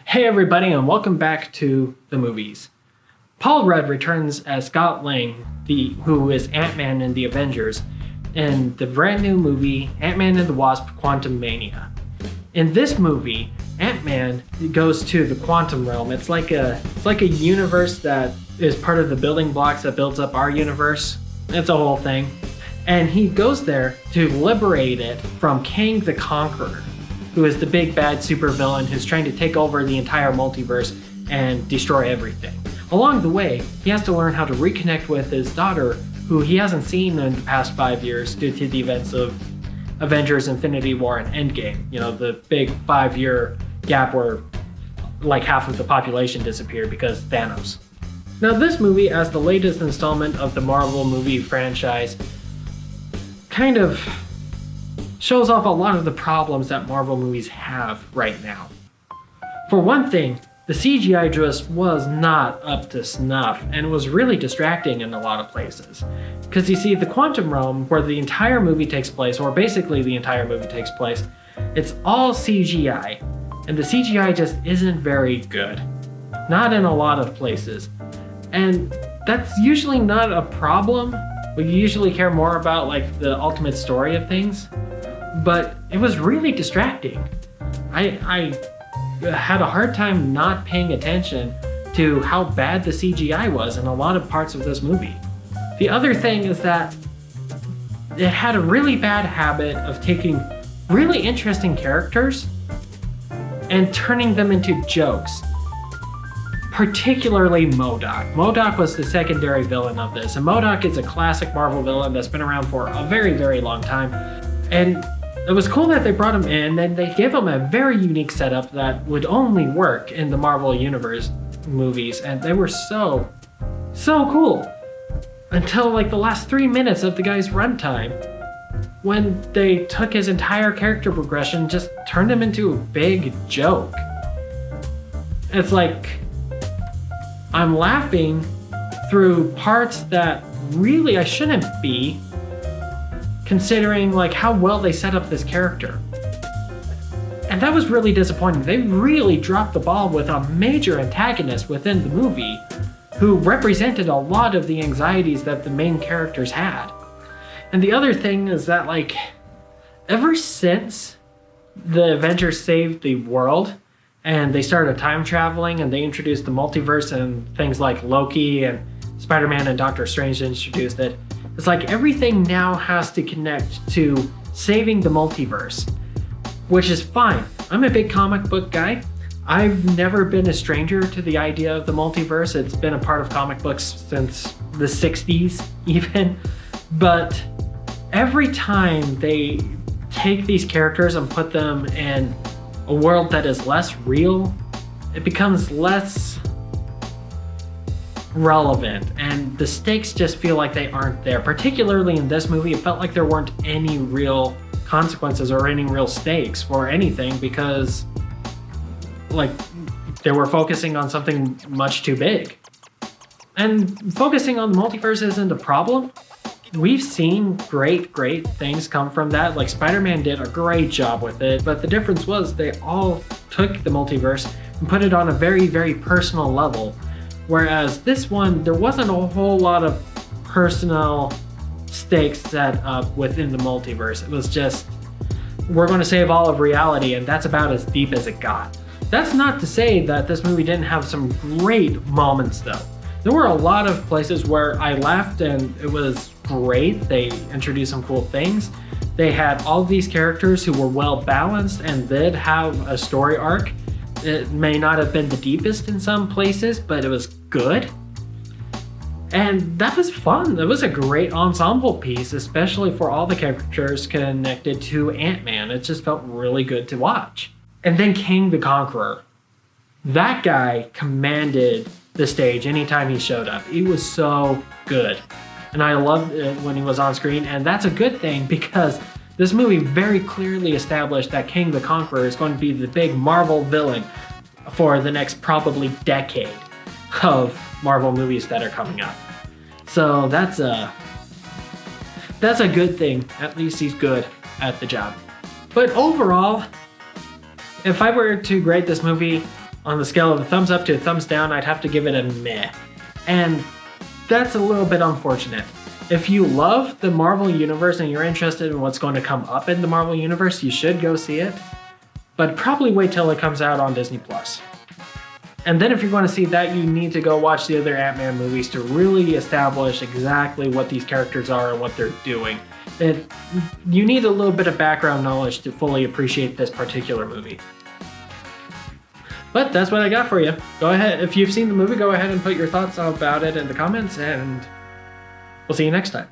Hey everybody, and welcome back to the movies. Paul Rudd returns as Scott Lang, who is Ant-Man in the Avengers, in the brand new movie Ant-Man and the Wasp: Quantumania. In this movie, Ant-Man goes to the quantum realm. It's like a universe that is part of the building blocks that builds up our universe. It's a whole thing. And he goes there to liberate it from Kang the Conquorer, who is the big bad supervillain who's trying to take over the entire multiverse and destroy everything. Along the way, he has to learn how to reconnect with his daughter, who he hasn't seen in the past 5 years due to the events of Avengers: Infinity War and Endgame. You know, the big 5-year gap where like half of the population disappeared because Thanos. Now this movie, as the latest installment of the Marvel movie franchise, kind of shows off a lot of the problems that Marvel movies have right now. For one thing, the CGI just was not up to snuff and was really distracting in a lot of places. Because you see, the quantum realm, where the entire movie takes place, or basically the entire movie takes place, it's all CGI. And the CGI just isn't very good. Not in a lot of places. And that's usually not a problem. We usually care more about like the ultimate story of things. But it was really distracting. I had a hard time not paying attention to how bad the CGI was in a lot of parts of this movie. The other thing is that it had a really bad habit of taking really interesting characters and turning them into jokes. Particularly MODOK. MODOK was the secondary villain of this, and MODOK is a classic Marvel villain that's been around for a very, very long time. And it was cool that they brought him in, and they gave him a very unique setup that would only work in the Marvel Universe movies, and they were so cool. Until like the last 3 minutes of the guy's runtime, when they took his entire character progression and just turned him into a big joke. It's like, I'm laughing through parts that really I shouldn't be, considering like how well they set up this character. And that was really disappointing. They really dropped the ball with a major antagonist within the movie who represented a lot of the anxieties that the main characters had. And the other thing is that like, ever since the Avengers saved the world and they started time traveling and they introduced the multiverse and things like Loki and Spider-Man and Doctor Strange introduced it, it's like everything now has to connect to saving the multiverse, which is fine. I'm a big comic book guy. I've never been a stranger to the idea of the multiverse. It's been a part of comic books since the 60s even. But every time they take these characters and put them in a world that is less real, it becomes less relevant, and the stakes just feel like they aren't there. Particularly in this movie, it felt like there weren't any real consequences or any real stakes for anything because like they were focusing on something much too big. And focusing on the multiverse isn't a problem. We've seen great things come from that. Like Spider-Man did a great job with it, but the difference was they all took the multiverse and put it on a very personal level. Whereas this one, there wasn't a whole lot of personal stakes set up within the multiverse. It was just, we're going to save all of reality, and that's about as deep as it got. That's not to say that this movie didn't have some great moments though. There were a lot of places where I laughed and it was great. They introduced some cool things. They had all these characters who were well balanced and did have a story arc. It may not have been the deepest in some places, but it was good. And that was fun. It was a great ensemble piece, especially for all the characters connected to Ant-Man. It just felt really good to watch. And then Kang the Conqueror. That guy commanded the stage anytime he showed up. He was so good. And I loved it when he was on screen, and that's a good thing because this movie very clearly established that Kang the Conqueror is going to be the big Marvel villain for the next probably decade of Marvel movies that are coming up. So that's a good thing. At least he's good at the job. But overall, if I were to grade this movie On the scale of a thumbs up to a thumbs down, I'd have to give it a meh. And that's a little bit unfortunate. If you love the Marvel Universe and you're interested in what's going to come up in the Marvel Universe, you should go see it. But probably wait till it comes out on Disney+. And then if you're going to see that, you need to go watch the other Ant-Man movies to really establish exactly what these characters are and what they're doing. You need a little bit of background knowledge to fully appreciate this particular movie. But that's what I got for you. Go ahead, if you've seen the movie, go ahead and put your thoughts about it in the comments, and we'll see you next time.